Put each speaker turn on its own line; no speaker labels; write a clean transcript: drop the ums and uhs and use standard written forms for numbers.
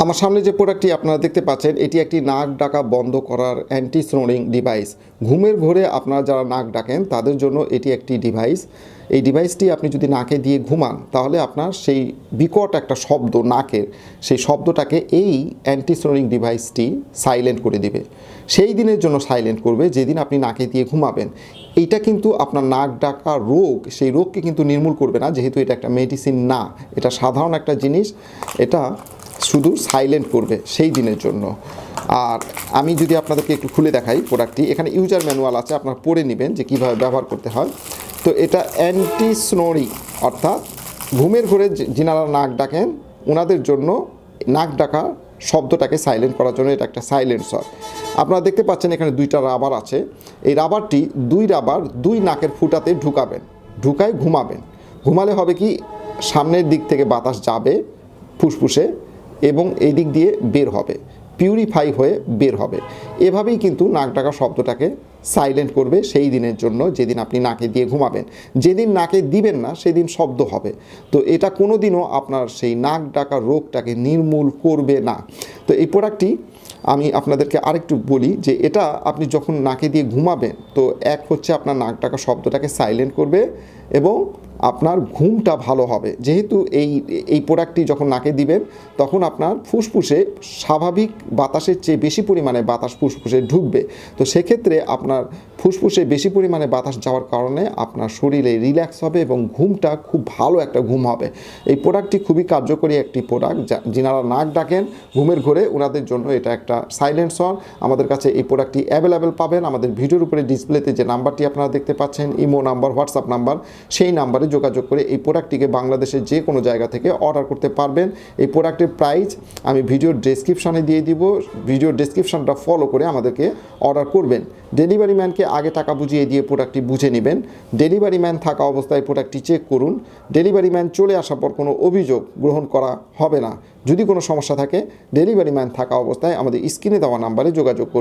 আমার সামনে যে প্রোডাক্টটি আপনারা দেখতে পাচ্ছেন এটি একটি নাক ডাকা বন্ধ করার অ্যান্টি স্নোরিং ডিভাইস। ঘুমের ঘোরে আপনারা যারা নাক ডাকেন তাদের জন্য এটি একটি ডিভাইস। এই ডিভাইসটি আপনি যদি নাকে দিয়ে ঘুমান তাহলে আপনার সেই বিকট একটা শব্দ নাকের সেই শব্দটাকে এই অ্যান্টি স্নোরিং ডিভাইসটি সাইলেন্ট করে দিবে। সেই দিনের জন্য সাইলেন্ট করবে যেদিন আপনি নাকে দিয়ে ঘুমাবেন। এইটা কিন্তু আপনার নাক ডাকা রোগ, সেই রোগকে কিন্তু নির্মূল করবে না, যেহেতু এটা একটা মেডিসিন না, এটা সাধারণ একটা জিনিস। এটা শুধু সাইলেন্ট করবে সেই দিনের জন্য। আর আমি যদি আপনাদেরকে একটু খুলে দেখাই প্রোডাক্টটি, এখানে ইউজার ম্যানুয়াল আছে, আপনারা পড়ে নেবেন যে কীভাবে ব্যবহার করতে হয়। তো এটা অ্যান্টি স্নোরিং, অর্থাৎ ঘুমের ঘোরে যিনারা নাক ডাকেন ওনাদের জন্য নাক ডাকা শব্দটাকে সাইলেন্ট করার জন্য এটা একটা সাইলেন্সার। আপনারা দেখতে পাচ্ছেন এখানে দুইটা রাবার আছে। এই রাবারটি দুই নাকের ফুটাতে ঢুকায় ঘুমাবেন। ঘুমালে হবে কি, সামনের দিক থেকে বাতাস যাবে ফুসফুসে এবং এই দিক দিয়ে বের হবে, পিউরিফাই হয়ে বের হবে। এভাবেই কিন্তু নাক ডাকা শব্দটাকে সাইলেন্ট করবে সেই দিনের জন্য যেদিন আপনি নাকে দিয়ে ঘুমাবেন। যেদিন নাকে দিবেন না সেদিন শব্দ হবে। তো এটা কোনো দিনও আপনার সেই নাক ডাকা রোগটাকে নির্মূল করবে না। তো এই প্রোডাক্টটি আমি আপনাদেরকে আরেকটু বলি যে এটা আপনি যখন নাকে দিয়ে ঘুমাবেন তো এক হচ্ছে আপনার নাক ডাকা শব্দটাকে সাইলেন্ট করবে এবং আপনার ঘুমটা ভালো হবে। যেহেতু এই প্রোডাক্টটি যখন নাকে দিবেন তখন আপনার ফুসফুসে স্বাভাবিক বাতাসের চেয়ে বেশি পরিমাণে বাতাস ফুসফুসে ঢুকবে। তো সেক্ষেত্রে আপনার ফুসফুসে বেশি পরিমাণে বাতাস যাওয়ার কারণে আপনার শরীরে রিল্যাক্স হবে এবং ঘুমটা খুব ভালো একটা ঘুম হবে। এই প্রোডাক্টটি খুবই কার্যকরী একটি প্রোডাক্ট, যিনারা নাক ডাকেন ঘুমের ঘোরে ওনাদের জন্য এটা একটা সাইলেন্সার। আমাদের কাছে এই প্রোডাক্টটি অ্যাভেলেবেল পাবেন। আমাদের ভিডিওর উপরে ডিসপ্লেতে যে নাম্বারটি আপনারা দেখতে পাচ্ছেন, ইমো নাম্বার, হোয়াটসঅ্যাপ নাম্বার, সেই নাম্বারে যোগাযোগ করে এই প্রোডাক্টটিকে বাংলাদেশের যে কোনো জায়গা থেকে অর্ডার করতে পারবেন। এই প্রোডাক্টের প্রাইস আমি ভিডিওর ডেসক্রিপশানে দিয়ে দিব। ভিডিওর ডেসক্রিপশানটা ফলো করে আমাদেরকে অর্ডার করবেন। ডেলিভারি ম্যানকে আগে টাকা বুঝিয়ে দিয়ে প্রোডাক্টটি বুঝে নেবেন। ডেলিভারি ম্যান থাকা অবস্থায় প্রোডাক্টটি চেক করুন। ডেলিভারি ম্যান চলে আসার পর কোনো অভিযোগ গ্রহণ করা হবে না। যদি কোনো সমস্যা থাকে ডেলিভারি ম্যান থাকা অবস্থায় আমাদের স্ক্রিনে দেওয়া নাম্বারে যোগাযোগ করুন।